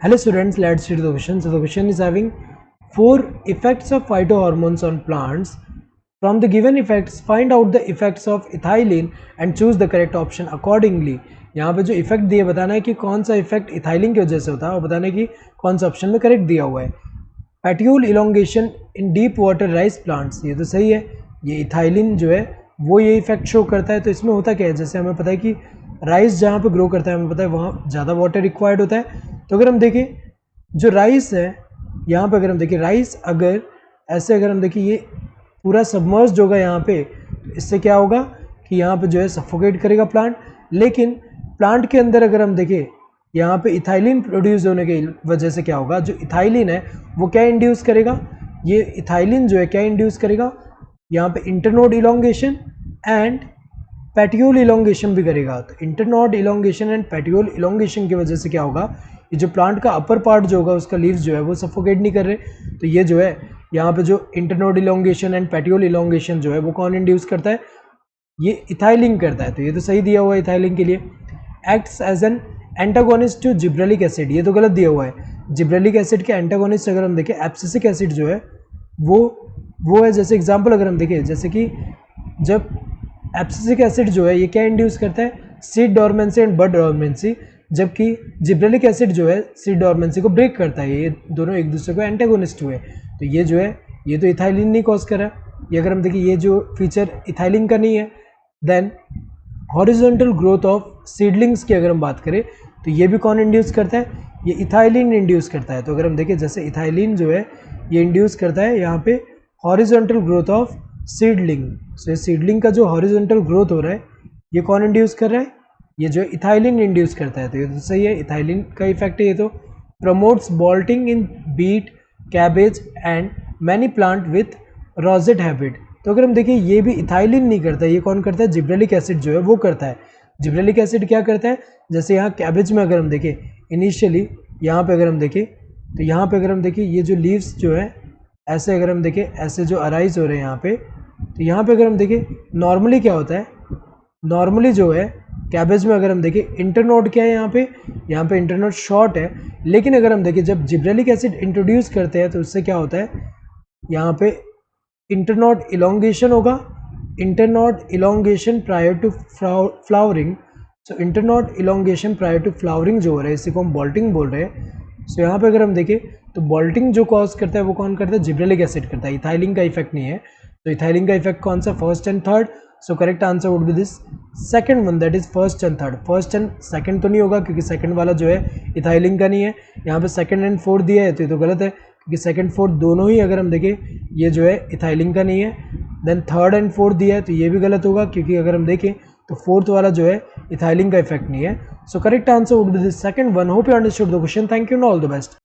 Hello students, let's see the question. So the question is having 4 effects of phytohormones on plants. From the given effects, find out the effects of ethylene and choose the correct option accordingly. यहाँ पे जो effect दिए बताना है कि कौन सा effect ethylene की वजह से होता है और बताना है कि कौन सा ऑप्शन में करेक्ट दिया हुआ है. Petiole elongation in deep water rice plants, ये तो सही है. ये इथाइलिन जो है वो ये इफेक्ट शो करता है. तो इसमें होता क्या है, जैसे हमें पता है कि राइस जहाँ पे ग्रो करता है हमें पता है वहाँ ज़्यादा वाटर रिक्वायर्ड होता है. तो अगर हम देखें जो राइस है यहाँ पे, अगर हम देखें राइस अगर ऐसे अगर हम देखें ये पूरा सबमर्ज्ड होगा यहाँ पे, तो इससे क्या होगा कि यहाँ पे जो है सफोकेट करेगा प्लांट. लेकिन प्लांट के अंदर अगर हम देखें यहाँ पे इथाइलिन प्रोड्यूस होने की वजह से क्या होगा, जो इथाइलिन है वो क्या इंड्यूस करेगा, ये इथाइलिन जो है क्या इंड्यूस करेगा यहाँ पे इंटरनोड इलोंगेशन एंड पेट्यूल इलोंगेशन भी करेगा. तो इंटरनोड इलोंगेशन एंड पेट्यूल इलोंगेशन की वजह से क्या होगा, ये जो प्लांट का अपर पार्ट जो होगा उसका लीव्स जो है वो सफोकेट नहीं कर रहे. तो ये जो है यहाँ पे जो इंटरनोड इलोंगेशन एंड पेट्यूल इलोंगेशन जो है वो कौन इंड्यूस करता है, ये इथाइलिन करता है. तो ये तो सही दिया हुआ है इथाइलिन के लिए. Acts as an antagonist to gibberellic acid, ये तो गलत दिया हुआ है. जिब्रेलिक एसिड के एंटागोनिस्ट अगर हम देखें एब्सिसिक एसिड जो है वो है. जैसे एग्जांपल अगर हम देखें, जैसे कि जब एब्सिसिक एसिड जो है ये क्या इंड्यूस करता है, seed dormancy and bud dormancy, जबकि जिब्रेलिक एसिड जो है सीड डॉर्मेंसी को ब्रेक करता है. ये दोनों एक दूसरे को एंटागोनिस्ट हुए. तो ये जो है ये तो इथाइलिन नहीं कॉज कर रहा है. ये अगर हम देखें ये जो फीचर इथाइलिन का नहीं है. Then horizontal growth of seedlings की अगर हम बात करें तो ये भी कौन इंड्यूस करता है, ये इथाइलिन इंड्यूस करता है. तो अगर हम देखें जैसे इथाइलिन जो है ये इंड्यूस करता है यहाँ पे horizontal growth of seedling. So seedling का जो हॉरिजॉन्टल ग्रोथ हो रहा है ये कौन इंड्यूस कर रहा है, ये जो इथाइलिन इंड्यूस करता है. तो ये तो सही है, इथाइलिन का इफेक्ट है ये. तो promotes bolting in beet, cabbage and many plant with rosette habit. तो अगर हम देखें ये भी इथाइलिन नहीं करता, ये कौन करता है, जिब्रेलिक एसिड जो है वो करता है. जिब्रेलिक एसिड क्या करता है, जैसे यहाँ कैबेज में अगर हम देखें इनिशियली यहाँ पे अगर हम देखें तो यहाँ पे अगर हम देखें ये जो लीव्स जो है ऐसे अगर हम देखें ऐसे जो अराइज हो रहे हैं यहाँ पे. तो यहाँ पे अगर हम देखें नॉर्मली क्या होता है, नॉर्मली जो है कैबेज में अगर हम देखें इंटरनोड क्या है यहाँ पे इंटरनोड शॉर्ट है. लेकिन अगर हम देखें जब जिब्रेलिक एसिड इंट्रोड्यूस करते हैं तो उससे क्या होता है, यहाँ पे इंटरनोड इलोंगेशन होगा, internode elongation prior to flowering. So internode elongation prior to flowering जो हो रहा है इसी को हम बॉल्टिंग बोल रहे हैं. सो यहाँ पे अगर हम देखें तो बॉल्टिंग जो कॉज करता है वो कौन करता है, जिब्रेलिक एसिड करता है. इथाइलिन का इफेक्ट नहीं है. तो इथाइलिन का इफेक्ट कौन सा, first and third. So correct answer would be this second one, that is first and third. First and second तो नहीं होगा क्योंकि सेकंड वाला जो है इथाइलिन का नहीं है. यहाँ पे सेकंड एंड फोर्थ दिया है तो ये तो गलत है क्योंकि सेकंड फोर्थ दोनों ही अगर हम देखें ये जो है इथाइलिन का नहीं है. देन थर्ड एंड फोर्थ दिया है तो ये भी गलत होगा क्योंकि अगर हम देखें तो फोर्थ वाला जो है इथाइलिन का इफेक्ट नहीं है. So correct answer would be this second one. Hope you understood the question. Thank you and all the best.